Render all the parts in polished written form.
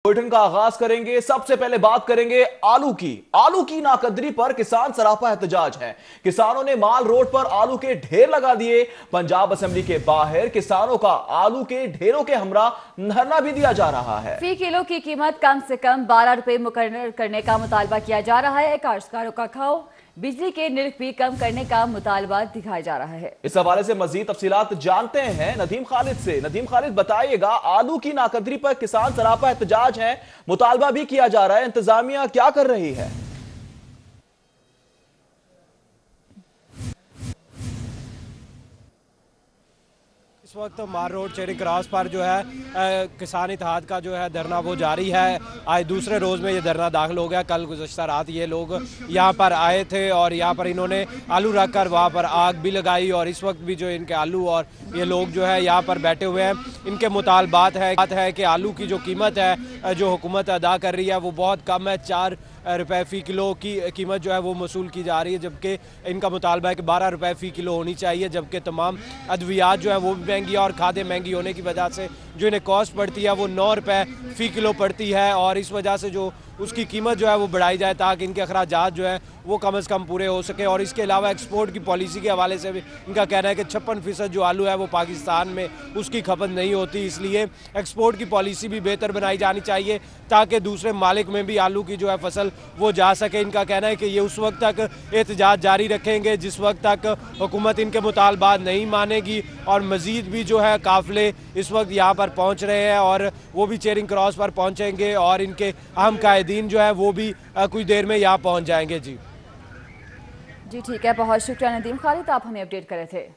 Bulletin का आगाज करेंगे। सबसे पहले बात करेंगे आलू की नाकदरी पर किसान सरापा एहतजाज है। किसानों ने माल रोड पर आलू के ढेर लगा दिए। पंजाब असेंबली के बाहर किसानों का आलू के ढेरों के हमरा धरना भी दिया जा रहा है। फी किलो की कीमत कम से कम 12 रुपए मुकर्रर करने का मुतालबा किया जा रहा है। काश्तकारों का खाओ बिजली के निरख भी कम करने का मुतालबा दिखाया जा रहा है। इस हवाले से मजीद तफसीलात जानते हैं नदीम खालिद से। नदीम खालिद, बताइएगा, आलू की नाकदरी पर किसान सरापा एहतजाज है, मुतालबा भी किया जा रहा है, इंतजामिया क्या कर रही है? इस वक्त मार रोड चेरिंग क्रॉस पर जो है किसान इत्तेहाद का जो है धरना वो जारी है। आज दूसरे रोज़ में ये धरना दाखिल हो गया। कल गुज़श्ता रात ये लोग यहाँ पर आए थे और यहाँ पर इन्होंने आलू रख कर वहाँ पर आग भी लगाई और इस वक्त भी जो इनके आलू और ये लोग जो है यहाँ पर बैठे हुए हैं। इनके मुतालबात है कि आलू की जो कीमत है जो हुकूमत अदा कर रही है वो बहुत कम है। 4 रुपए फ़ी किलो की कीमत जो है वो वसूल की जा रही है, जबकि इनका मुतालबा है कि 12 रुपए फ़ी किलो होनी चाहिए। जबकि तमाम अद्वियात जो है वो भी महंगी है और खादें महंगी होने की वजह से जो इन्हें कॉस्ट पड़ती है वो 9 रुपए फ़ी किलो पड़ती है और इस वजह से जो उसकी कीमत जो है वो बढ़ाई जाए ताकि इनके अखराजात जो हैं वो कम से कम पूरे हो सके। और इसके अलावा एक्सपोर्ट की पॉलिसी के हवाले से भी इनका कहना है कि 56% जो आलू है वो पाकिस्तान में उसकी खपत नहीं होती, इसलिए एक्सपोर्ट की पॉलिसी भी बेहतर बनाई जानी चाहिए ताकि दूसरे मालिक में भी आलू की जो है फसल वो जा सके। इनका कहना है कि ये उस वक्त तक एहतजाज जारी रखेंगे जिस वक्त तक हुकूमत इनके मुतालबात नहीं मानेगी। और मज़ीद भी जो है काफ़िले इस वक्त यहाँ पर पहुँच रहे हैं और वो भी चेरिंग क्रॉस पर पहुँचेंगे और इनके अहम कायदीन जो है वो भी कुछ देर में यहाँ पहुँच जाएंगे। जी ठीक है, बहुत शुक्रिया नदीम खालिद, आप हमें अपडेट कर रहे थे।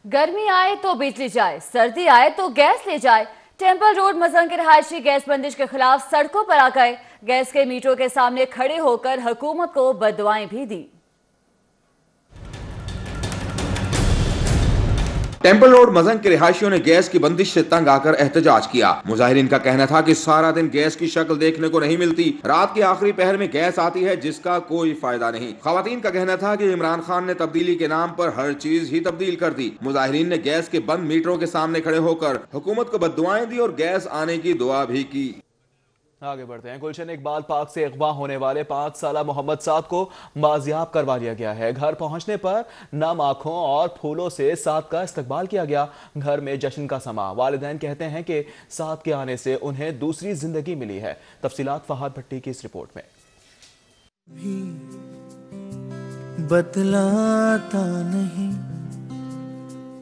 गर्मी आए तो बिजली जाए, सर्दी आए तो गैस ले जाए। टेम्पल रोड मजहन के रहायशी गैस बंदिश के खिलाफ सड़कों पर आ गए। गैस के मीटरों के सामने खड़े होकर हुकूमत को बददुआएं भी दी। टेम्पल रोड मजहन के रिहायशियों ने गैस की बंदिश से तंग आकर एहतजाज किया। मुजाहिरीन का कहना था कि सारा दिन गैस की शक्ल देखने को नहीं मिलती, रात के आखिरी पहर में गैस आती है जिसका कोई फायदा नहीं। खवातीन का कहना था कि इमरान खान ने तब्दीली के नाम पर हर चीज ही तब्दील कर दी। मुजाहिरीन ने गैस के बंद मीटरों के सामने खड़े होकर हुकूमत को बद्दुआएं दी और गैस आने की दुआ भी की। आगे बढ़ते हैं। गुलशन इकबाल पार्क से अगवा होने वाले 5 साला मोहम्मद साद को बाजियाब करवा लिया गया है। घर पहुंचने पर नम आंखों और फूलों से साद का इस्तकबाल किया गया। घर में जश्न का समा। वालिदैन कहते हैं कि साद के आने से उन्हें दूसरी जिंदगी मिली है। तफसीलात फहद भट्टी की इस रिपोर्ट में। बतलाता नहीं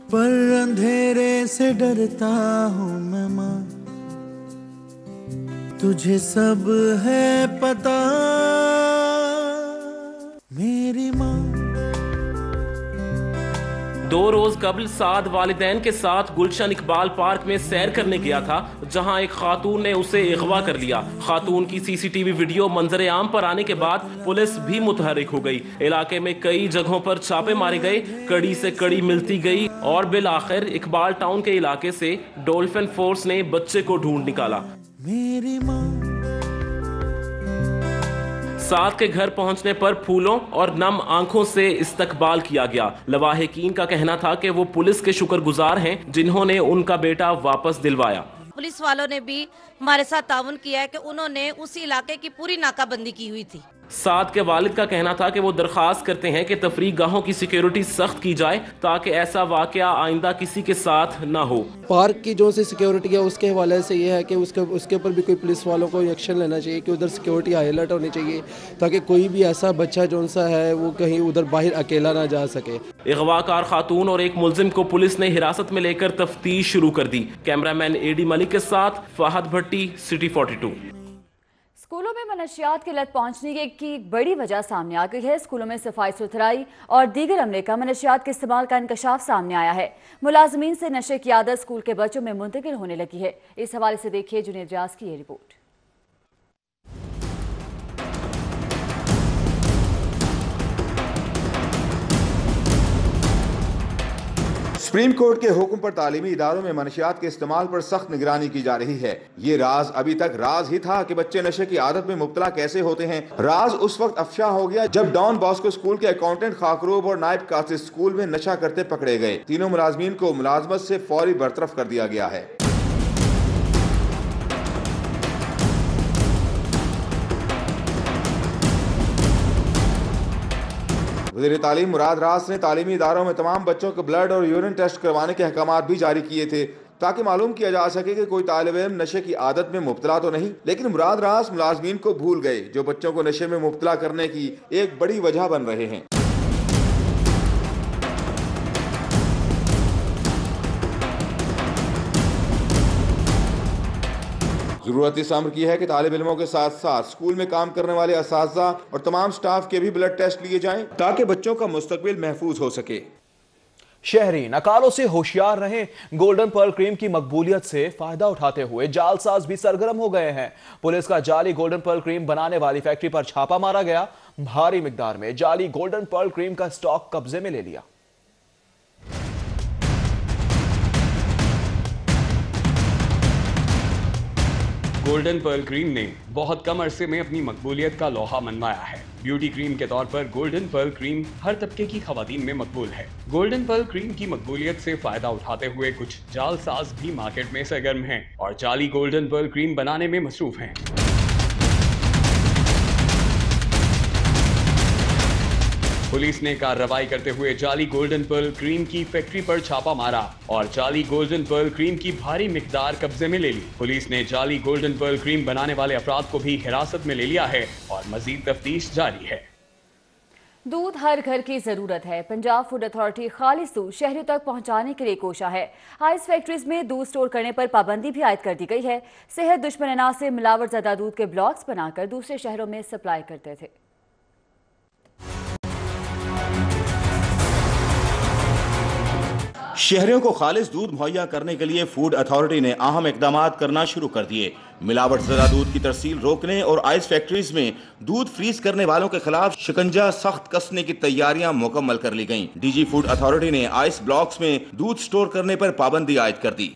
पर अंधेरे से डरता हूँ मैं माँ, तुझे सब है पता मेरी माँ। 2 रोज कबल साद वालिदैन के साथ गुलशन इकबाल पार्क में सैर करने गया था, जहां एक खातून ने उसे अगवा कर लिया। खातून की सीसीटीवी वीडियो मंजर आम पर आने के बाद पुलिस भी मुतहरिक हो गई। इलाके में कई जगहों पर छापे मारे गए, कड़ी से कड़ी मिलती गई और बिल आखिर इकबाल टाउन के इलाके से डॉल्फिन फोर्स ने बच्चे को ढूंढ निकाला। मेरी माँ। साद के घर पहुंचने पर फूलों और नम आंखों से इस्तकबाल किया गया। लवाहिकीन का कहना था कि वो पुलिस के शुक्रगुजार हैं जिन्होंने उनका बेटा वापस दिलवाया। पुलिस वालों ने भी हमारे साथ ताउन किया है कि उन्होंने उस इलाके की पूरी नाकाबंदी की हुई थी। साद के वालिद का कहना था कि वो दरखास्त करते हैं कि तफरीक गाहों की सिक्योरिटी सख्त की जाए ताकि ऐसा वाकया आइंदा किसी के साथ ना हो। पार्क की जो सी सिक्योरिटी है उसके हवाले से ये है कि उसके ऊपर भी कोई पुलिस वालों को एक्शन लेना चाहिए कि उधर सिक्योरिटी हाई अलर्ट होनी चाहिए ताकि कोई भी ऐसा बच्चा जो सा है वो कहीं उधर बाहर अकेला ना जा सके। अगवाकार खातून और एक मुलजिम को पुलिस ने हिरासत में लेकर तफ्तीश शुरू कर दी। कैमरामैन एडी मलिक के साथ फहद भट्टी, सिटी 42। स्कूलों में मनशियात की लत पहुंचने की बड़ी वजह सामने आ गई है। स्कूलों में सफाई सुथराई और दीगर अमले का मनशियात के इस्तेमाल का इंकशाफ सामने आया है। मुलाजमीन से नशे की आदत स्कूल के बच्चों में मुंतकिल होने लगी है। इस हवाले से देखिए जुनेद रियाज की ये रिपोर्ट। सुप्रीम कोर्ट के हुक्म पर तालीमी इदारों में मनशियात के इस्तेमाल पर सख्त निगरानी की जा रही है। ये राज अभी तक राज ही था कि बच्चे नशे की आदत में मुब्तला कैसे होते हैं। राज उस वक्त अफशा हो गया जब डॉन बॉस्को स्कूल के अकाउंटेंट खाकरूब और नायब कासिद स्कूल में नशा करते पकड़े गए। तीनों मुलाजमीन को मुलाजमत से फौरी बरतरफ कर दिया गया है। वज़ीर तालीम मुराद रास ने तालीमी इदारों में तमाम बच्चों के ब्लड और यूरिन टेस्ट करवाने के अहकाम भी जारी किए थे ताकि मालूम किया जा सके कि कोई तालिब इल्म नशे की आदत में मुब्तला तो नहीं। लेकिन मुराद रास मुलाजमीन को भूल गए जो बच्चों को नशे में मुब्तला करने की एक बड़ी वजह बन रहे हैं। जरूरत इस अमर की है कि तालिब इल्मों के साथ साथ स्कूल में काम करने वाले असातिज़ा और तमाम स्टाफ के भी ब्लड टेस्ट लिए जाएं ताकि बच्चों का मुस्तकबिल महफूज हो सके। शहरी नकालों से होशियार रहें। गोल्डन पर्ल क्रीम की मकबूलियत से फायदा उठाते हुए जालसाज भी सरगर्म हो गए हैं। पुलिस का जाली गोल्डन पर्ल क्रीम बनाने वाली फैक्ट्री पर छापा मारा गया। भारी मिकदार में जाली गोल्डन पर्ल क्रीम का स्टॉक कब्जे में ले लिया। गोल्डन पर्ल क्रीम ने बहुत कम अरसे में अपनी मकबूलियत का लोहा मनवाया है। ब्यूटी क्रीम के तौर पर गोल्डन पर्ल क्रीम हर तबके की खवातीन में मकबूल है। गोल्डन पर्ल क्रीम की मकबूलियत से फायदा उठाते हुए कुछ जालसाज भी मार्केट में सरगर्म हैं और जाली गोल्डन पर्ल क्रीम बनाने में मसरूफ हैं। पुलिस ने कार्रवाई करते हुए जाली गोल्डन पर्ल क्रीम की फैक्ट्री पर छापा मारा और जाली गोल्डन पर्ल क्रीम की भारी मिकदार कब्जे में ले ली। पुलिस ने जाली गोल्डन पर्ल क्रीम बनाने वाले अफराद को भी हिरासत में ले लिया है और मजीद तफ्तीश जारी है। दूध हर घर की जरूरत है। पंजाब फूड अथॉरिटी खालिस दूध शहरों तक पहुंचाने के लिए कोशा है। आइस फैक्ट्रीज में दूध स्टोर करने पर पाबंदी भी आयद कर दी गई है। सेहत दुश्मन अनाज से मिलावट ज़्यादा दूध के ब्लॉक्स बनाकर दूसरे शहरों में सप्लाई करते थे। शहरियों को खालिस दूध मुहैया करने के लिए फूड अथॉरिटी ने अहम इकदाम करना शुरू कर दिए। मिलावट ज़दा दूध की तरसील रोकने और आइस फैक्ट्रीज में दूध फ्रीज करने वालों के खिलाफ शिकंजा सख्त कसने की तैयारियां मुकम्मल कर ली गईं। डीजी फूड अथॉरिटी ने आइस ब्लॉक्स में दूध स्टोर करने पर पाबंदी आयद कर दी।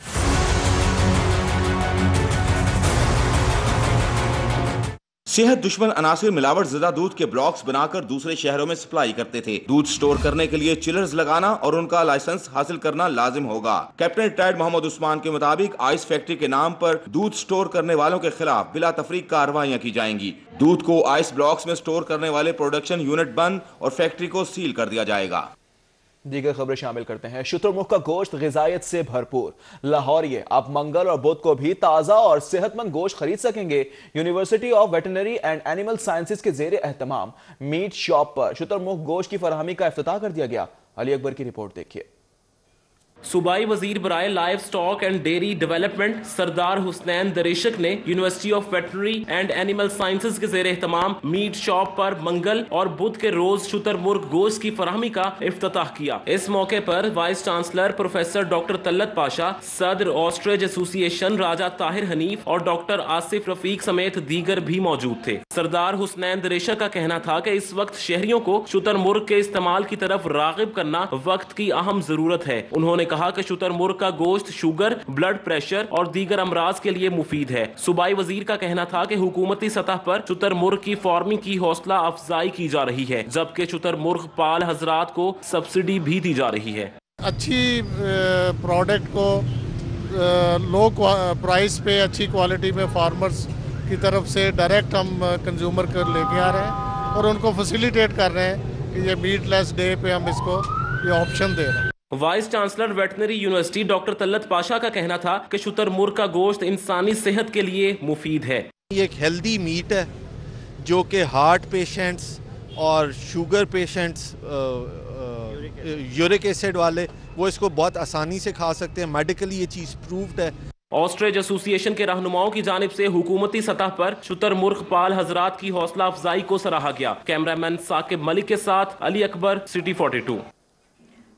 सेहत दुश्मन अनासिर मिलावट ज़दा दूध के ब्लॉक्स बनाकर दूसरे शहरों में सप्लाई करते थे। दूध स्टोर करने के लिए चिलर्स लगाना और उनका लाइसेंस हासिल करना लाजिम होगा। कैप्टन रिटायर्ड मोहम्मद उस्मान के मुताबिक आइस फैक्ट्री के नाम पर दूध स्टोर करने वालों के खिलाफ बिला तफरीक कार्रवाइयां की जाएंगी। दूध को आइस ब्लॉक्स में स्टोर करने वाले प्रोडक्शन यूनिट बंद और फैक्ट्री को सील कर दिया जाएगा। दीगर खबरें शामिल करते हैं। शुतुरमुर्ग का गोश्त ग़िज़ायत से भरपूर। लाहौरिये अब मंगल और बुध को भी ताज़ा और सेहतमंद गोश्त खरीद सकेंगे। University of veterinary and animal sciences के ज़ेरे एहतमाम मीट शॉप पर शुतुरमुर्ग गोश्त की फराहमी का इफ्तिताह कर दिया गया। अली अकबर की रिपोर्ट देखिए। सूबाई वजीर बराए livestock and dairy development सरदार हुसनैन दरेशक ने university of veterinary and animal sciences के जेर एहतमाम मीट शॉप पर मंगल और बुध के रोज शुतुरमुर्ग गोश्त की फराहमी का इफ्तिताह किया। इस मौके पर vice chancellor professor doctor Talat Pasha, सदर ऑस्ट्रेज एसोसिएशन राजा ताहिर हनीफ और डॉक्टर आसिफ रफीक समेत दीगर भी मौजूद थे। सरदार हुसनैन दरेशक का कहना था कि इस वक्त शहरियों को शुतुरमुर्ग के इस्तेमाल की तरफ रागिब करना वक्त की अहम जरूरत है। उन्होंने कहा कि शुतुरमुर्ग का गोश्त शुगर, ब्लड प्रेशर और दीगर अमराज के लिए मुफीद है। सूबाई वजीर का कहना था कि हुकूमती सतह पर शुतुरमुर्ग की फार्मिंग की हौसला अफजाई की जा रही है, जबकि शुतुरमुर्ग पाल हजरात को सब्सिडी भी दी जा रही है। अच्छी प्रोडक्ट को लो प्राइस पे अच्छी क्वालिटी में फार्मर्स की तरफ से डायरेक्ट हम कंज्यूमर को लेके आ रहे हैं और उनको फैसिलिटेट कर रहे हैं कि ये मीटलेस डे पे हम इसको ये ऑप्शन दे रहे हैं। Vice chancellor veterinary university doctor Talat Pasha का कहना था कि शुतुरमुर्ग का गोश्त इंसानी सेहत के लिए मुफीद है। ये एक हेल्दी मीट है जो कि हार्ट पेशेंट्स और शुगर पेशेंट्स, यूरिक एसिड वाले, वो इसको बहुत आसानी से खा सकते हैं। मेडिकली ये चीज़ प्रूव्ड है। ऑस्ट्रेज एसोसिएशन के रहनुमाओं की जानिब से हुकूमती सतह पर शुतुरमुर्ग पाल हजरात की हौसला अफजाई को सराहा गया। कैमरामैन साकिब मलिक के साथ अली अकबर, सिटी 42।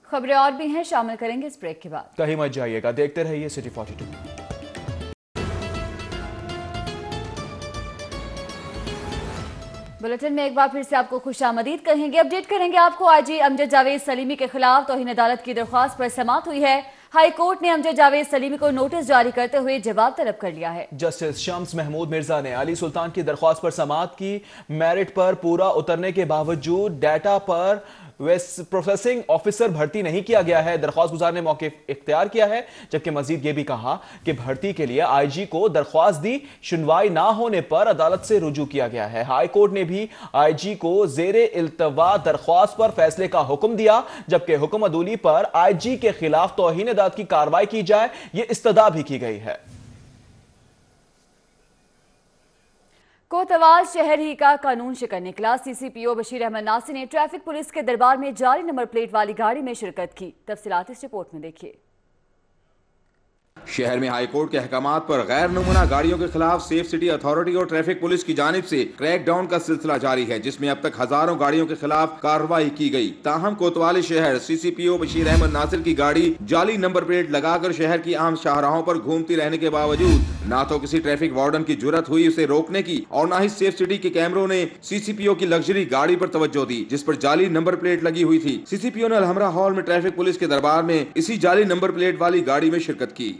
खबरें और भी हैं, शामिल करेंगे इस ब्रेक के बाद। कहीं मत जाइएगा, देखते रहिए सिटी 42। बुलेटिन में एक बार फिर से आपको खुशामदीद कहेंगे। अपडेट करेंगे आपको। आईजी अमजद जावेद सलीमी के खिलाफ तौहीन अदालत की दरख्वास्त पर समाअत हुई है। हाई कोर्ट ने अमजद जावेद सलीमी को नोटिस जारी करते हुए जवाब तलब कर लिया है। जस्टिस शम्स महमूद मिर्जा ने अली सुल्तान की दरख्वास्त पर समाअत की। मेरिट पर पूरा उतरने के बावजूद डाटा पर प्रोसेसिंग ऑफिसर भर्ती नहीं किया गया है। दरख्वास्त गुजार ने मौक़िफ़ इख्तियार किया है, जबकि मजीद ये भी कहा कि भर्ती के लिए आईजी को दरख्वास्त दी, सुनवाई ना होने पर अदालत से रुजू किया गया है। हाई कोर्ट ने भी आईजी को ज़ेरे इल्तवा दरख्वास्त पर फैसले का हुक्म दिया, जबकि हुक्म अदूली पर आईजी के खिलाफ तौहीन अदालत की कार्रवाई की जाए, यह इस्तदा भी की गई है। कोतवाल शहर ही का कानून शिकन निकला। सीसीपीओ बशीर अहमद नासिर ने ट्रैफिक पुलिस के दरबार में जाली नंबर प्लेट वाली गाड़ी में शिरकत की। तफसीलात इस रिपोर्ट में देखिए। शहर में हाईकोर्ट के अहकामात पर गैर नमूना गाड़ियों के खिलाफ सेफ सिटी अथॉरिटी और ट्रैफिक पुलिस की जानिब से क्रैक डाउन का सिलसिला जारी है, जिसमें अब तक हजारों गाड़ियों के खिलाफ कार्रवाई की गई। ताहम कोतवाली शहर सीसीपीओ बशीर अहमद नासिर की गाड़ी जाली नंबर प्लेट लगाकर शहर की आम शाहराहों पर घूमती रहने के बावजूद न तो किसी ट्रैफिक वार्डन की जुर्रत हुई उसे रोकने की और न ही सेफ सिटी के कैमरों ने सीसीपीओ की लग्जरी गाड़ी पर तवज्जो दी, जिस पर जाली नंबर प्लेट लगी हुई थी। सीसीपीओ ने अलहमरा हॉल में ट्रैफिक पुलिस के दरबार में इसी जाली नंबर प्लेट वाली गाड़ी में शिरकत की।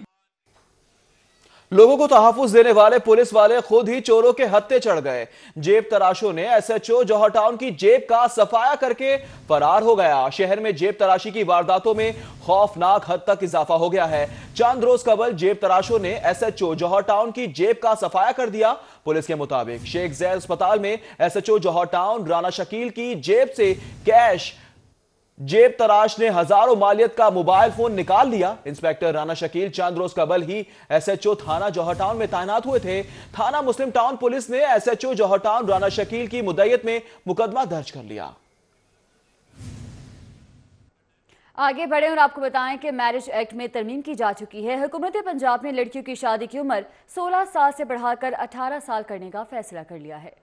लोगों को तहफ़्फ़ुज़ देने वाले पुलिस वाले खुद ही चोरों के हत्थे चढ़ गए। जेब तराशों ने एसएचओ जौहर टाउन की जेब का सफाया करके फरार हो गया। शहर में जेब तराशी की वारदातों में खौफनाक हद तक इजाफा हो गया है। चंद रोज कबल जेब तराशों ने एसएचओ जौहर टाउन की जेब का सफाया कर दिया। पुलिस के मुताबिक शेख जैद अस्पताल में एसएचओ जौहर टाउन राना शकील की जेब से कैश जेब तराश ने हजारों मालियत का मोबाइल फोन निकाल लिया। इंस्पेक्टर राना शकील चंद रोज कबल ही एसएचओ थाना जौहर टाउन में तैनात हुए थे। थाना मुस्लिम टाउन पुलिस ने एसएचओ जौहर टाउन राना शकील की मुद्दत में मुकदमा दर्ज कर लिया। आगे बढ़े और आपको बताएं कि मैरिज एक्ट में तरमीम की जा चुकी है। हुकूमत पंजाब ने लड़कियों की शादी की उम्र 16 साल से बढ़ाकर 18 साल करने का फैसला कर लिया है।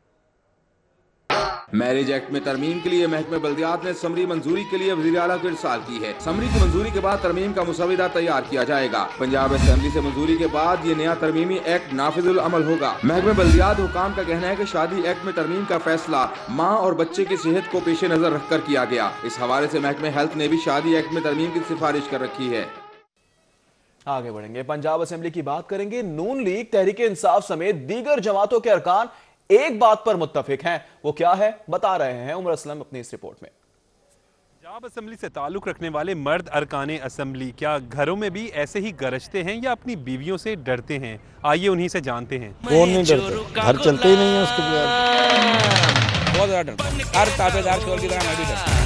मैरिज एक्ट में तरमीम के लिए महकमे बल्दियात ने समरी मंजूरी के लिए वज़ीर आला को इरसाल की है। समरी की मंजूरी के बाद तरमीम का मुसविदा तैयार किया जाएगा। पंजाब असेंबली से मंजूरी के बाद ये नया तरमीमी एक्ट नाफिजुल अमल होगा। महकमे बल्दियात हुकाम का कहना है कि शादी एक्ट में तरमीम का फैसला माँ और बच्चे की सेहत को पेश नजर रखकर किया गया। इस हवाले से महकमे हेल्थ ने भी शादी एक्ट में तरमीम की सिफारिश कर रखी है। आगे बढ़ेंगे, पंजाब असेंबली की बात करेंगे। नून लीग, तहरीक इंसाफ समेत दीगर जमातों के अरकान एक बात पर मुत्तफिक हैं। वो क्या है, बता रहे हैं उमर असलम अपनी इस रिपोर्ट में। पंजाब असेंबली से ताल्लुक रखने वाले मर्द अरकान असेंबली क्या घरों में भी ऐसे ही गरजते हैं या अपनी बीवियों से डरते हैं? आइए उन्हीं से जानते हैं। कौन नहीं डरता, घर चलते ही नहीं है उसके बगैर। बहुत ज्यादा डरता हूं। हर ताबेदार शोर की तरह मैं भी डरता हूं।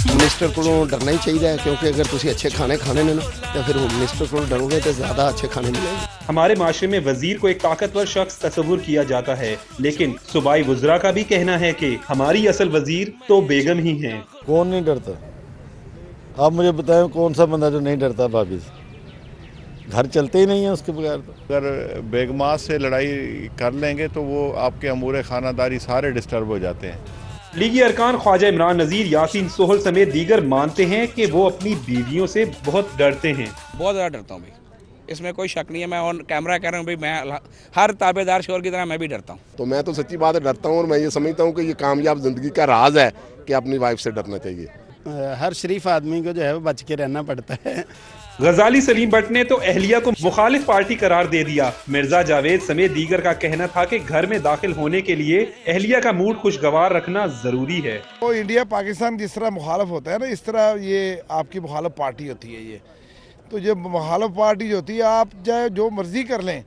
मिनिस्टर को डरना ही चाहिए, क्योंकि अगर तुम अच्छे खाने खाने ने ना तो फिर मिनिस्टर को डरोगे तो ज्यादा अच्छे खाने मिलेंगे। हमारे माशरे में वजीर को एक ताकतवर शख्स तस्वुर किया जाता है, लेकिन सूबाई वुज़रा का भी कहना है कि हमारी असल वजीर तो बेगम ही हैं। कौन नहीं डरता? आप मुझे बताएं कौन सा बंदा जो नहीं डरता भाभी से? घर चलते ही नहीं है उसके बगैर। अगर बेगमात से लड़ाई कर लेंगे तो वो आपके अमूर खानादारी सारे डिस्टर्ब हो जाते हैं। लीगी अरकान ख्वाजा इमरान नज़ीर, यासीन सोहल समेत दीगर मानते हैं कि वो अपनी बीवियों से बहुत डरते हैं। बहुत ज़्यादा डरता हूँ भाई, इसमें कोई शक नहीं है। मैं ऑन कैमरा कह रहा हूँ भाई, मैं हर ताबेदार शोर की तरह मैं भी डरता हूँ। तो मैं तो सच्ची बात है डरता हूँ, और मैं ये समझता हूँ कि ये कामयाब ज़िंदगी का राज है कि अपनी वाइफ से डरना चाहिए। हर शरीफ आदमी को जो है वो बच के रहना पड़ता है। गजाली सलीम भट्ट ने तो अहलिया को मुखालिफ पार्टी करार दे दिया। मिर्जा जावेद समेत दीगर का कहना था कि घर में दाखिल होने के लिए अहलिया का मूड खुशगवार रखना जरूरी है। तो इंडिया पाकिस्तान जिस तरह मुखालिफ होता है ना, इस तरह ये आपकी मुखालिफ पार्टी होती है। ये तो जब मुखालिफ पार्टी जो होती है, आप चाहे जो मर्जी कर लें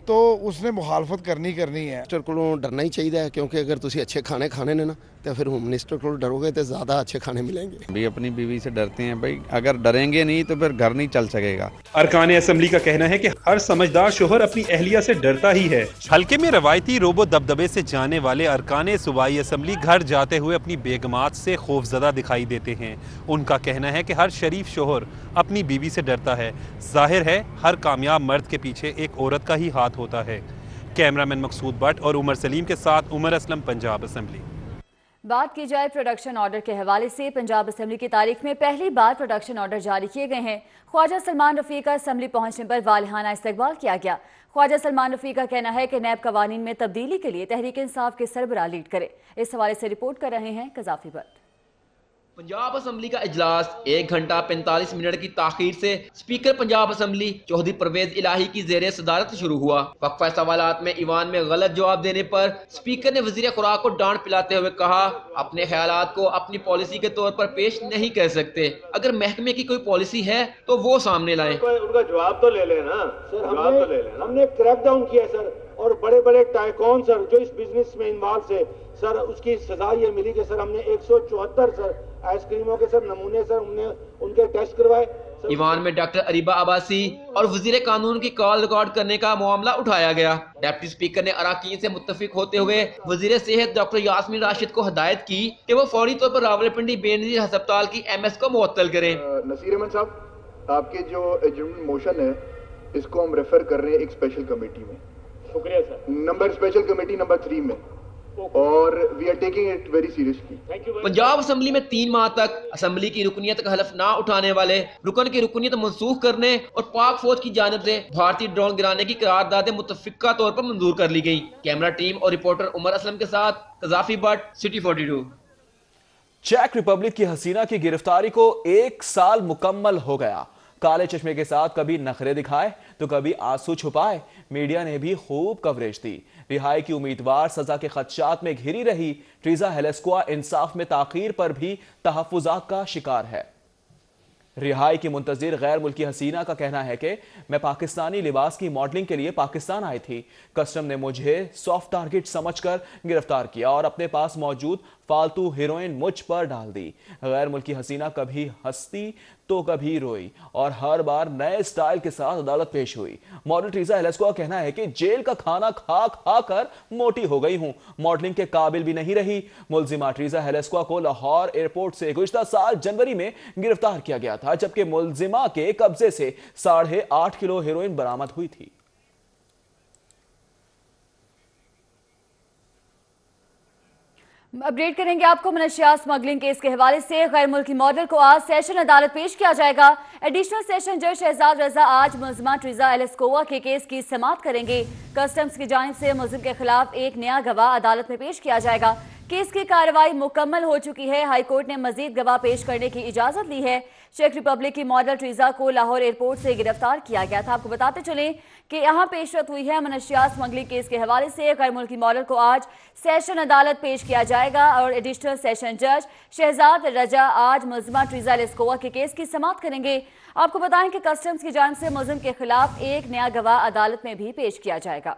तो उसने मुखालफत करनी है। मिनिस्टर को डरना ही चाहिए, क्योंकि अगर तुम अच्छे खाने खाने ने ना तो फिर होम मिनिस्टर को डरोगे तो ज़्यादा अच्छे खाने मिलेंगे। भी अपनी बीवी से डरते हैं भाई, अगर डरेंगे नहीं तो फिर घर नहीं चल सकेगा। अरकान असेंबली का कहना है कि हर समझदार शोहर अपनी अहलिया से डरता ही है। हल्के में रवायती रोबो दबदबे से जाने वाले अरकान सूबाई असेंबली घर जाते हुए अपनी बेगमात से खौफजदा दिखाई देते हैं। उनका कहना है कि हर शरीफ शोहर अपनी बीवी से डरता है। जाहिर है हर कामयाब मर्द के पीछे एक औरत का ही हाथ होता है। कैमरामैन मकसूद भट्ट और उमर सलीम के साथ उमर असलम, पंजाब असेंबली। बात की जाए प्रोडक्शन ऑर्डर के हवाले से, पंजाब असेंबली की तारीख में पहली बार प्रोडक्शन ऑर्डर जारी किए गए हैं। ख्वाजा सलमान रफ़ी का असेंबली पहुंचने पर वालिहाना इस्तकबाल किया गया। ख्वाजा सलमान रफ़ी का कहना है कि नैब कवानीन में तब्दीली के लिए तहरीक इंसाफ के सरबराह लीड करे। इस हवाले से रिपोर्ट कर रहे हैं कज़ाफी भट्ट। पंजाब असेंबली का इजलास 1 घंटा 45 मिनट की ताखीर से स्पीकर पंजाब असेंबली चौधरी परवेज इलाही की जेर सदारत शुरू हुआ। वक्फा सवालात में ईवान में गलत जवाब देने पर स्पीकर ने वजीर खुराक को डांट पिलाते हुए कहा, अपने ख्यालात को अपनी पॉलिसी के तौर पर पेश नहीं कर सकते। अगर महकमे की कोई पॉलिसी है तो वो सामने लाए। उनका जवाब तो ले लेना सर, जवाब तो ले लेना। हमने क्रैक डाउन किया सर, और बड़े बड़े टाइकॉन सर जो इस बिजनेस में इन्वॉल्व थे सर, उसकी सजा ये मिली कि सर हमने 174 सर आइसक्रीमों के सर नमूने सर हमने उनके टेस्ट करवाए। ईवान में डॉक्टर अरीबा अब्बासी और वजीर कानून की कॉल रिकॉर्ड करने का मामला उठाया गया। डिप्टी स्पीकर ने अराकीन से मुत्तफिक होते हुए वजीर सेहत डॉक्टर यास्मीन राशिद को हदायत की कि वो फौरी तौर पर रावलपिंडी बेनजीर अस्पताल की MS को मुअत्तल करें। नसीर अहमद साहब, आपके जो एडजमेंट मोशन है इसको हम रेफर कर रहे हैं एक स्पेशल कमेटी में। शुक्रिया सर। स्पेशल कमेटी नंबर 3 में, और we are taking it very seriously. Punjab assembly में 3 माह तक असेंबली की रुकनीत का हलफ ना उठाने वाले रुकन की रुकनीत मनसूख करने और पाक फौज की जानिब से भारतीय ड्रोन गिराने की करारदाद मुतफिका तौर पर मंजूर कर ली गई। कैमरा टीम और रिपोर्टर उमर असलम के साथ Gaddafi Bhatt, city 42। Check Republic की हसीना की गिरफ्तारी को 1 साल मुकम्मल हो गया। काले चश्मे के साथ कभी नखरे दिखाए तो कभी आंसू छुपाए, मीडिया ने भी खूब कवरेज दी। रिहाई की उम्मीदवार सजा के खदशात में घिरी रही। ट्रीजा हेलेस्कुआ इंसाफ में ताखीर पर भी तहफ्फुजात का शिकार है। रिहाई की मुंतजिर गैर मुल्की हसीना का कहना है कि मैं पाकिस्तानी लिबास की मॉडलिंग के लिए पाकिस्तान आई थी। कस्टम ने मुझे सॉफ्ट टारगेट समझकर गिरफ्तार किया और अपने पास मौजूद फालतू हीरोइन मुझ पर डाल दी। गैर मुल्की हसीना कभी हंसती तो कभी रोई और हर बार नए स्टाइल के साथ अदालत पेश हुई। मॉडल ट्रीजा हेलेस्कुआ का कहना है कि जेल का खाना खा खा कर मोटी हो गई हूं, मॉडलिंग के काबिल भी नहीं रही। मुलजिमा ट्रीजा हेलेस्कुआ को लाहौर एयरपोर्ट से गुज़िश्ता साल जनवरी में गिरफ्तार किया गया था, जबकि मुलजिमा के कब्जे से 8.5 किलो हेरोइन बरामद हुई थी। अपडेट करेंगे आपको मनशियात स्मगलिंग केस के हवाले से। गैर मुल्की मॉडल को आज सेशन अदालत पेश किया जाएगा। एडिशनल सेशन जज शहजाद रजा आज मुलजिमा ट्रीजा हेलेस्कुआ के केस की समाअत करेंगे। कस्टम्स की जानिब से मुलजिम के खिलाफ एक नया गवाह अदालत में पेश किया जाएगा। केस की कार्रवाई मुकम्मल हो चुकी है। हाईकोर्ट ने मजीद गवाह पेश करने की इजाजत दी है। चेक रिपब्लिक की मॉडल ट्रीजा को लाहौर एयरपोर्ट से गिरफ्तार किया गया था। आपको बताते चलें कि यहाँ पेशरत हुई है। मनशियात स्मगलिंग केस के हवाले से गैर मुल्की मॉडल को आज सेशन अदालत पेश किया जाएगा और एडिशनल सेशन जज शहजाद रजा आज मुलजिमा ट्रीजा हेलेस्कुआ के केस की समाअत करेंगे। आपको बताएं कि कस्टम्स की जानिब से मुलजिम के खिलाफ एक नया गवाह अदालत में भी पेश किया जाएगा।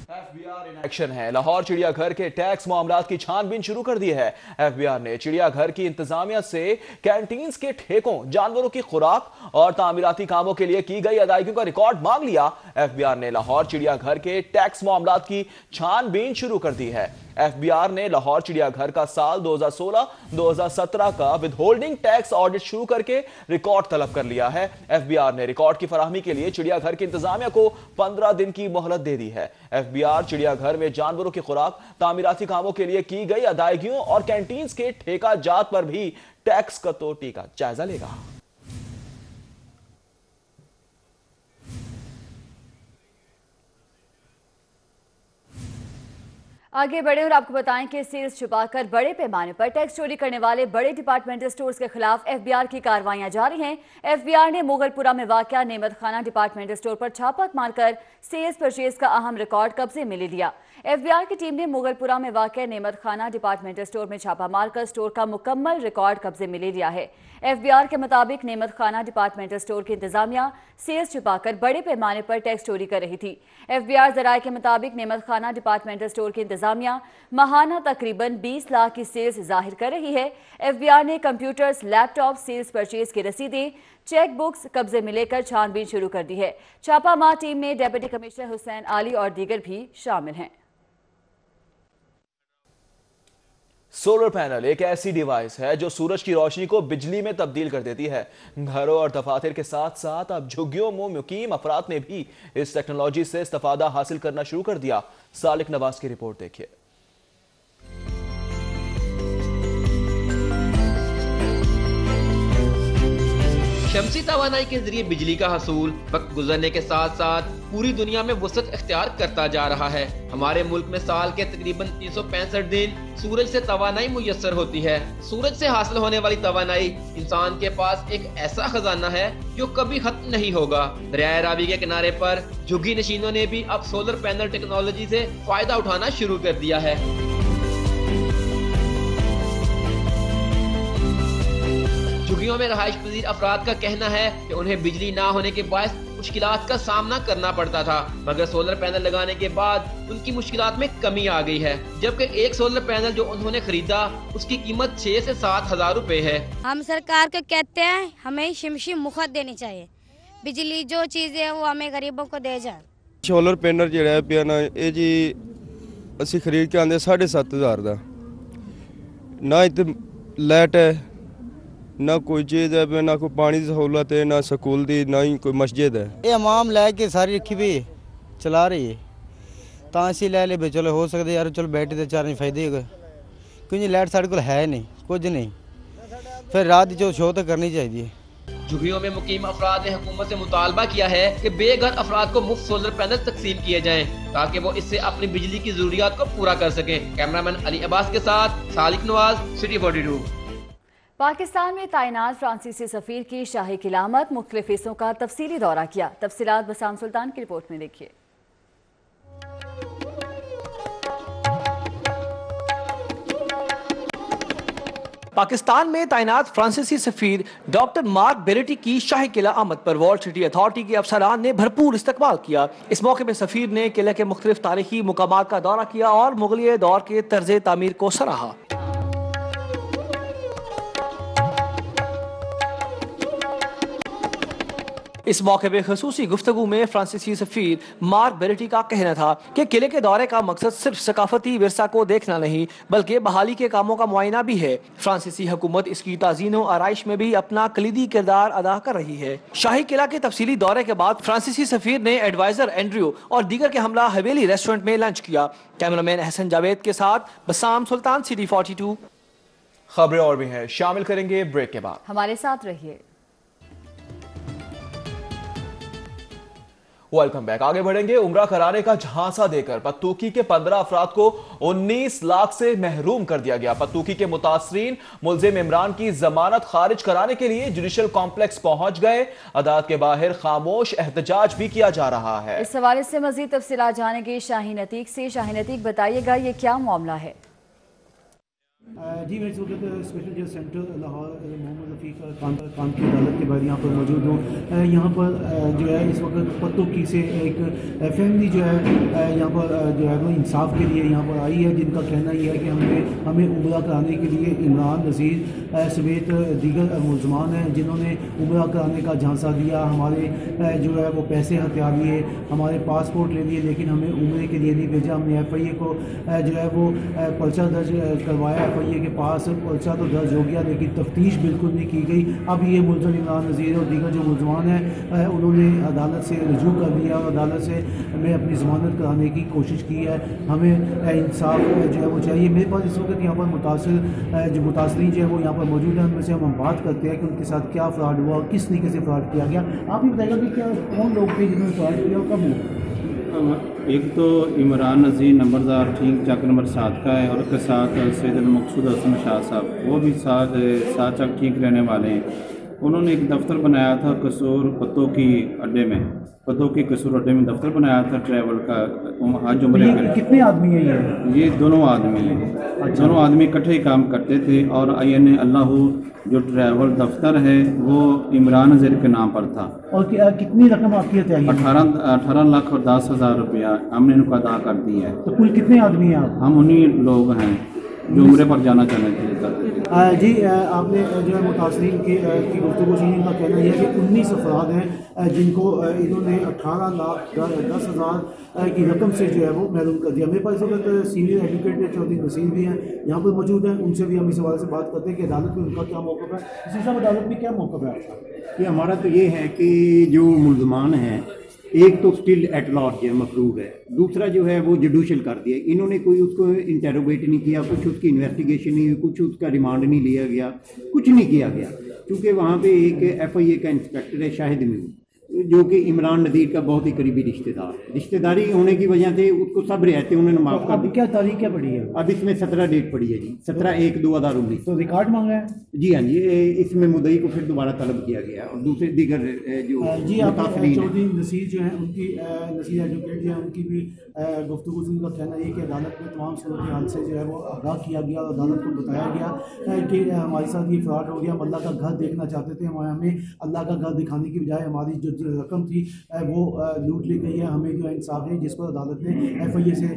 FBI इन एक्शन है। लाहौर चिड़ियाघर के टैक्स मामलात की छानबीन शुरू कर दी है। FBI ने चिड़ियाघर की इंतजामिया से कैंटीन्स के ठेकों, जानवरों की खुराक और तामीराती कामों के लिए की गई अदायगियों का रिकॉर्ड मांग लिया। FBI ने लाहौर चिड़ियाघर के टैक्स मामलात की छानबीन शुरू कर दी है। FBI ने लाहौर चिड़ियाघर का साल 2016-2017 का विदहोल्डिंग टैक्स ऑडिट शुरू करके रिकॉर्ड तलब कर लिया है। FBI ने रिकॉर्ड की फराहमी के लिए चिड़ियाघर की इंतजामिया को 15 दिन की मोहलत दे दी है। FBI चिड़ियाघर में जानवरों की खुराक, तामीराती कामों के लिए की गई अदायगियों और कैंटीन्स के ठेका जात पर भी टैक्स कटौती का जायजा लेगा। आगे बढ़े और आपको बताएं कि सेल्स छुपाकर बड़े पैमाने पर टैक्स चोरी करने वाले बड़े डिपार्टमेंटल स्टोर्स के खिलाफ FBI की कार्रवाइयां जारी हैं। FBI ने मुगलपुरा में वाक़या नेमत खाना डिपार्टमेंटल स्टोर पर छापा मारकर सेल्स परचेज का अहम रिकॉर्ड कब्जे में ले लिया। FBI की टीम ने मुगलपुरा में वाक़या नेमत खाना डिपार्टमेंटल स्टोर में छापा मारकर स्टोर का मुकम्मल रिकॉर्ड कब्जे में ले लिया है। FBI के मुताबिक नेमत खाना डिपार्टमेंटल स्टोर की इंतजामिया सेल्स छुपाकर बड़े पैमाने पर टैक्स चोरी कर रही थी। FBI ज़राए के मुताबिक नेमत खाना डिपार्टमेंटल स्टोर की इंतजामिया माहाना तकरीबन 20 लाख की सेल्स जाहिर कर रही है। FBI ने कंप्यूटर्स, लैपटॉप, सेल्स परचेज की रसीदें, चेक बुक्स कब्जे में लेकर छानबीन शुरू कर दी है। छापामार टीम में डिप्टी कमिश्नर हुसैन आली और दीगर भी शामिल हैं। सोलर पैनल एक ऐसी डिवाइस है जो सूरज की रोशनी को बिजली में तब्दील कर देती है। घरों और दफातर के साथ साथ अब झुग्गियों में मुकीम अफराद ने भी इस टेक्नोलॉजी से इस्तेफादा हासिल करना शुरू कर दिया। सालिक नवाज की रिपोर्ट देखिए। शमसी तवानाई के जरिए बिजली का हसूल वक्त गुजरने के साथ साथ पूरी दुनिया में वसअत इख्तियार करता जा रहा है। हमारे मुल्क में साल के तकरीबन 365 दिन सूरज से तवानाई मुयस्सर होती है। सूरज से हासिल होने वाली तवानाई इंसान के पास एक ऐसा खजाना है जो कभी खत्म नहीं होगा। दरिया रावी के किनारे पर झुग्गी नशीनों ने भी अब सोलर पैनल टेक्नोलॉजी से फायदा उठाना शुरू कर दिया है। झुग्गियों में रहायश पजीर अफराद का कहना है कि उन्हें बिजली ना होने के बायस मुश्किलात का सामना करना पड़ता था, मगर सोलर पैनल लगाने के बाद उनकी मुश्किलात में कमी आ गई है। जबकि एक सोलर पैनल जो उन्होंने खरीदा उसकी कीमत 6 से 7 हजार रुपए है। हम सरकार को कहते हैं हमें शमशी मुफ्त देनी चाहिए, बिजली जो चीज़ है वो हमें गरीबों को दे जाए। सोलर पैनल जो पिया ना ये जी असी खरीद के आंदे 7,500 का, ना इत लाइट है ना कोई चीज़ है, ना कोई पानी की सहूलत है, ना स्कूल दी, ना ही कोई मस्जिद है। ये अमाम लैके सारी रखी भी चला रही है तो असी लै ले चलो हो सकते यार चलो बैठे तो चार फायदे हो गए, क्योंकि लाइट साढ़े को है नहीं कुछ नहीं, फिर रात जो शो तो करनी चाहिए। झुग्गियों में मुकीम अफराद ने हुकूमत से मुतालबा किया है कि बेघर अफराद को मुफ्त सोलर पैनल तकसीम किए जाएं ताकि वो इससे अपनी बिजली की जरूरियात को पूरा कर सकें। कैमरामैन अली अब्बास के साथ सालिक नवाज, सिटी 42। पाकिस्तान में तैनात फ्रांसीसी सफीर की शाही किलामत मुख्तलिफ हिस्सों का तफसीली दौरा किया। तफसीलात बसाम सुल्तान की रिपोर्ट में देखिए। पाकिस्तान में तैनात फ्रांसीसी सफीर डॉक्टर मार्क बेरेटी की शाही किला आमद पर वर्ल्ड सिटी अथॉरिटी के अफसरान ने भरपूर इस्तकबाल किया। इस मौके पर सफीर ने किले के मुख्तलिफ तारीखी मुकामात का दौरा किया और मुगलिया दौर के तर्ज तामीर को सराहा। इस मौके पर खसूसी गुफ्तगू में फ्रांसीसी सफीर मार्क बेरेटी का कहना था कि किले के दौरे का मकसद सिर्फ सकाफती विरसा को देखना नहीं बल्कि बहाली के कामों का मुआयना भी है। फ्रांसीसी हुकूमत इसकी ताज़ीन और आराइश में भी अपना कलीदी किरदार अदा कर रही है। शाही किला के तफसीली दौरे के बाद फ्रांसीसी सफीर ने एडवाइजर एंड्रयू और दीगर के हमला हवेली रेस्टोरेंट में लंच किया। कैमरामैन हसन जावेद के साथ बसाम सुल्तान, सिटी 42। खबरें और भी हैं, शामिल करेंगे ब्रेक के बाद। हमारे साथ रहिए। Welcome back. आगे बढ़ेंगे। उम्रा कराने का झांसा देकर पत्तूकी के 15 अफराद को 19 लाख से महरूम कर दिया गया। पत्तूकी के मुतासरीन मुलजिम इमरान की जमानत खारिज कराने के लिए जुडिशल कॉम्प्लेक्स पहुंच गए। अदालत के बाहर खामोश एहतजाज भी किया जा रहा है। इस हवाले से मजीद तफसीलात जानेंगे शाहीन अतीक से। शाहीन अतीक, बताइएगा ये क्या मामला है? जी, मैं इस वक्त स्पेशल जज सेंटर लाहौर मोहम्मद रफ़ीक खान की अदालत के बाहर यहाँ पर मौजूद हूँ। यहाँ पर जो है इस वक्त पत्तूकी से एक फैमिली जो है यहाँ पर जो है वो इंसाफ के लिए यहाँ पर आई है, जिनका कहना यह है कि हमें उम्रा कराने के लिए इमरान नज़ीर समेत दीगर मुलजमान हैं जिन्होंने उम्रा कराने का झांसा दिया। हमारे जो है वो पैसे हथियार लिए, हमारे पासपोर्ट ले लिए, लेकिन हमें उम्रे के लिए नहीं भेजा। हमने FIA को जो है वो पर्चा दर्ज करवाया, FIA के पास पर्चा तो दर्ज हो गया लेकिन तफ्तीश बिल्कुल नहीं की गई। अब ये मुलज़िम इमरान नज़ीर और दीगर जो मुलजमान हैं उन्होंने अदालत से रुजू कर दिया और अदालत से हमें अपनी ज़मानत कराने की कोशिश की है। हमें इंसाफ जो है वो चाहिए। मेरे पास इस वक्त यहाँ पर मुतासरीन जो है वो यहाँ पर मौजूद हैं, उनमें से हम बात करते हैं कि उनके साथ क्या फ्रॉड हुआ और किस तरीके से फ्रॉड किया गया। आप ये बताइएगा कि क्या कौन लोग थे जिन्होंने फ्रॉड किया और कब हुआ? एक तो इमरान नज़ीर नंबरदार ठीक चक नंबर 7 का है और उसके साथ सैयद मकसूद हसन शाह साहब, वो भी साथ चक ठीक रहने वाले हैं। उन्होंने एक दफ्तर बनाया था कसूर पत्तूकी अड्डे में, पत्तूकी कसूर अड्डे में दफ्तर बनाया था ट्रैवल का। आज उम्र कितने आदमी हैं ये दोनों आदमी हैं। अच्छा। दोनों आदमी इकट्ठे ही काम करते थे और IN अल्लाह जो ट्रैवल दफ्तर है वो इमरान नज़ीर के नाम पर था। और कितनी रकम आपकी है? 18 लाख और 10,000 रुपया हमने इनको अदा कर दी है। तो कुल कितने आदमी हैं आप? हम उन्हीं लोग हैं जो उम्रे पर जाना चाहते थे। जी, आपने जो है मुतासरीन की गुफ्तगू सुनी, उनका कहना यह है कि 19 अफराद हैं जिनको इन्होंने 18 लाख 10,000 की रकम से जो है वो महरूम कर दिया। मेरे पास इस वक्त सीनियर एडवोकेट चौधरी नसीर भी हैं यहाँ पर मौजूद हैं, उनसे भी हम इस हवाले से बात करते हैं कि अदालत में उनका क्या मौक़िफ़ है। इसी साहब, अदालत में क्या मौक़िफ़ है आपका? कि हमारा तो ये है कि जो मुलजमान हैं एक तो स्टिल एट लार्ज है, मफरूर है, दूसरा जो है वो जुडिशल कर दिया। इन्होंने कोई उसको इंटेरोगेट नहीं किया, कुछ उसकी इन्वेस्टिगेशन नहीं हुई, कुछ उसका रिमांड नहीं लिया गया, कुछ नहीं किया गया। क्योंकि वहाँ पे एक FIA का इंस्पेक्टर है शाहिद मीर, जो कि इमरान नज़ीर का बहुत ही करीबी रिश्तेदार है। रिश्तेदारी होने की वजह से उसको सब रियायतें उन्होंने माफ कर दी। क्या तारीख क्या पड़ी है? अब इसमें 17 डेट पड़ी है जी, 17/1/2019। तो रिकॉर्ड मांगा है? जी हाँ जी, इसमें मुद्दई को फिर दोबारा तलब किया गया और दूसरे दीगर जो जी आप चौधरी नसीर जो हैं उनकी नसीर एडवोकेट जो है उनकी भी गुफ्तगू से उनका कहना ये कि अदालत में तमाम सूरत हाल से जो है वो आगाह किया गया और अदालत को बताया गया कि हमारे साथ ये फ्रॉड हो गया, हम अल्लाह का घर देखना चाहते थे, हमें अल्लाह का घर दिखाने की बजाय हमारी जो रकम थी वो लूट ली गई है, हमें जो इंसाफ है, जिसको अदालत ने FIA से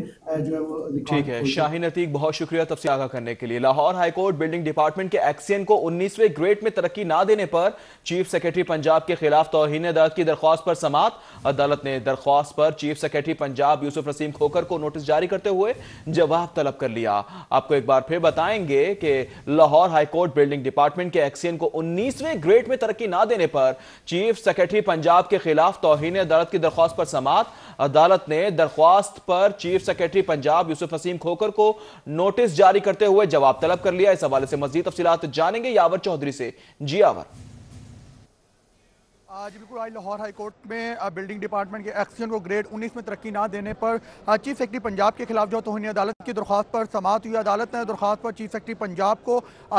जो है वो। ठीक है शाहीन अतीक, बहुत शुक्रिया तफसील आगाह करने के लिए। लाहौर हाईकोर्ट बिल्डिंग डिपार्टमेंट के एक्सियन को 19वें ग्रेड में तरक्की ना देने पर चीफ सेक्रेटरी पंजाब के खिलाफ तौहीन अदालत की दरख्वास्त पर समाअत। अदालत ने दरख्वास्त पर चीफ सेक्रेटरी पंजाब यूसुफ रसीम खोकर को नोटिस जारी करते हुए जवाब तलब कर लिया। आपको एक बार फिर बताएंगे कि लाहौर हाईकोर्ट बिल्डिंग डिपार्टमेंट के एक्सियन को 19वें ग्रेड में तरक्की ना देने पर चीफ सेक्रेटरी पंजाब के खिलाफ तौहीन अदालत की दरख्वास्त पर समाअत। अदालत ने दरख्वास्त पर चीफ सेक्रेटरी पंजाब यूसुफ रसीम खोकर को नोटिस जारी करते हुए जवाब तलब कर लिया। इस हवाले से मजीद तफसीलात जानेंगे यावर चौधरी से। जी यावर। आज बिल्कुल आज लाहौर हाई कोर्ट में बिल्डिंग डिपार्टमेंट के एक्सियन को ग्रेड 19 में तरक्की ना देने पर चीफ सेक्रेटरी पंजाब के खिलाफ जो तौहीन अदालत की दरख्वास्त पर समाअत हुई। अदालत ने दरख्वास्त पर चीफ सेक्रेटरी पंजाब को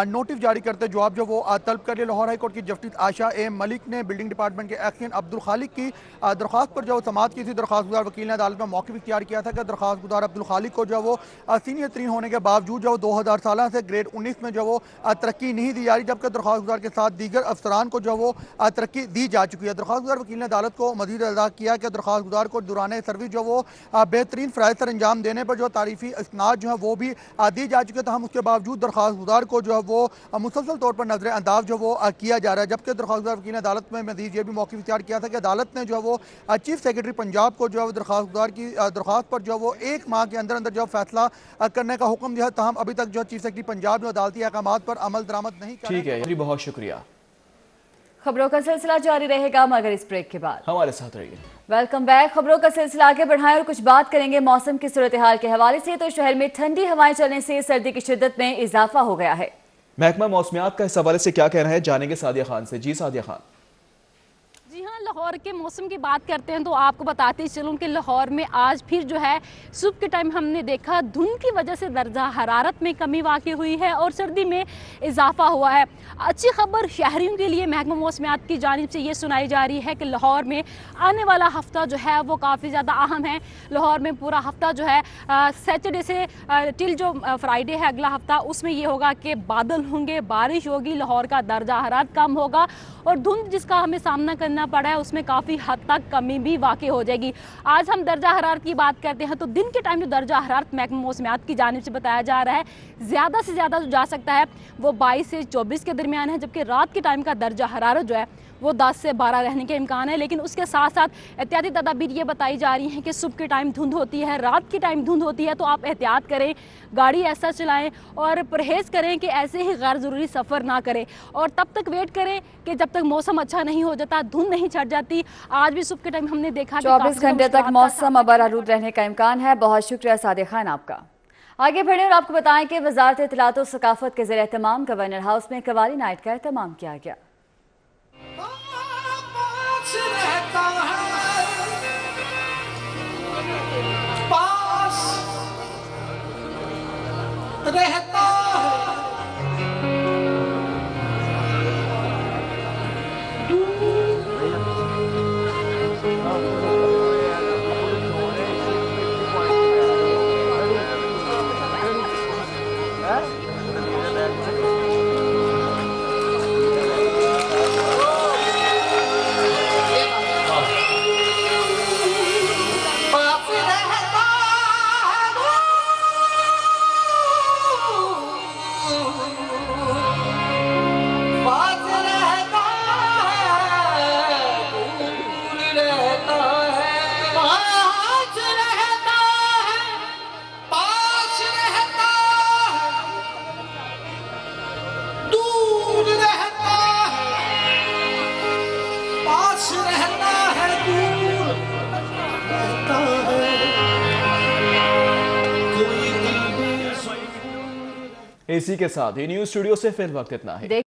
नोटिस जारी करते जवाब जो वो तलब कर लिया। लाहौर हाई कोर्ट की जस्टिस आशा ए मलिक ने बिल्डिंग डिपार्टमेंट के एक्सियन अब्दुल खालिक की दरख्वास्त पर जो समाअत की थी। दरख्वास्त गुजार वकील ने अदालत में मौक़िफ़ इख्तियार किया था कि दरख्वास्त गुजार अब्दुल खालिक को जो वो सीनियर तरीन होने के बावजूद जो 2016 से ग्रेड 19 में जो वो तरक्की नहीं दी जा रही, जबकि दरख्वास्त गुजार के साथ दीगर अफसरान को जो वो तरक्की दी जा चुकी है। दरख्वास्त गुजार वकील ने अदालत को मजीद अदा किया कि दरख्वास्त गुजार को दौरान सर्विस जो वो बेहतरीन फ़राइज़ सर अंजाम देने पर जो तारीफ़ी इसनाद जो है वो भी दी जा चुके थे, हम उसके बावजूद दरख्वास्त गुजार को जो है वो मुसलसल तौर पर नजर अंदाज जो वो किया जा रहा है। जबकि दरख्वास्त गुजार वकील ने अदालत में मजीद ये भी मौक़िफ़ इख्तियार किया था कि अदालत ने जो है वो चीफ सेक्रेटरी पंजाब को जो है दरख्वास्त गुजार की दरख्वास्त पर जो वो 1 माह के अंदर अंदर जो फैसला करने का हुक्म दिया, तहम अभी तक जो चीफ सेक्रेटरी पंजाब जो अदालती अहकामात पर अमल दरामद नहीं कर। ठीक है, बहुत शुक्रिया। खबरों का सिलसिला जारी रहेगा मगर इस ब्रेक के बाद। हमारे साथ रहिए। Welcome back. खबरों का सिलसिला आगे बढ़ाएं और कुछ बात करेंगे मौसम की सूरत हाल के हवाले से। तो शहर में ठंडी हवाएं चलने से सर्दी की शिद्दत में इजाफा हो गया है। महकमा मौसमियात का इस हवाले से क्या कहना है, जानेंगे सादिया खान से। जी सादिया खान। जी हाँ, लाहौर के मौसम की बात करते हैं तो आपको बताते चलूँ कि लाहौर में आज फिर जो है सुबह के टाइम हमने देखा धुंध की वजह से दर्जा हरारत में कमी वाक़ई हुई है और सर्दी में इजाफा हुआ है। अच्छी खबर शहरियों के लिए महकमा मौसमियात की जानिब से ये सुनाई जा रही है कि लाहौर में आने वाला हफ्ता जो है वो काफ़ी ज़्यादा अहम है। लाहौर में पूरा हफ्ता जो है सैटरडे से टिल जो फ्राइडे है अगला हफ्ता, उसमें ये होगा कि बादल होंगे, बारिश होगी, लाहौर का दर्जा हरारत कम होगा और धुंध जिसका हमें सामना करना पड़ा है उसमें काफ़ी हद तक कमी भी वाक़ई हो जाएगी। आज हम दर्जा हरारत की बात करते हैं तो दिन के टाइम जो दर्जा हरारत महकमा मौसमियात की जानिब से बताया जा रहा है ज़्यादा से ज़्यादा जो जा सकता है वो 22 से 24 के दरमियान है, जबकि रात के टाइम का दर्जा हरारत जो है वो 10 से 12 रहने के इम्कान है। लेकिन उसके साथ साथ एहतियाती तदाबीर ये बताई जा रही हैं कि सुबह के टाइम धुंध होती है, रात के टाइम धुंध होती है, तो आप एहतियात करें, गाड़ी ऐसा चलाएं और परहेज़ करें कि ऐसे ही गैर ज़रूरी सफ़र ना करें और तब तक वेट करें कि जब तक मौसम अच्छा नहीं हो जाता, धुंध नहीं छट जाती। आज भी सुबह के टाइम हमने देखा 24 घंटे तक मौसम अबरारूद रहने का इम्कान है। बहुत शुक्रिया सादिया खान आपका। आगे बढ़े और आपको बताएं कि वजारत इत्तलात और सकाफत के ज़ेर एहतमाम गवर्नर हाउस में कवाली नाइट का एहतमाम किया गया। रहता इसी के साथ ही न्यूज स्टूडियो से फिर वक्त इतना है।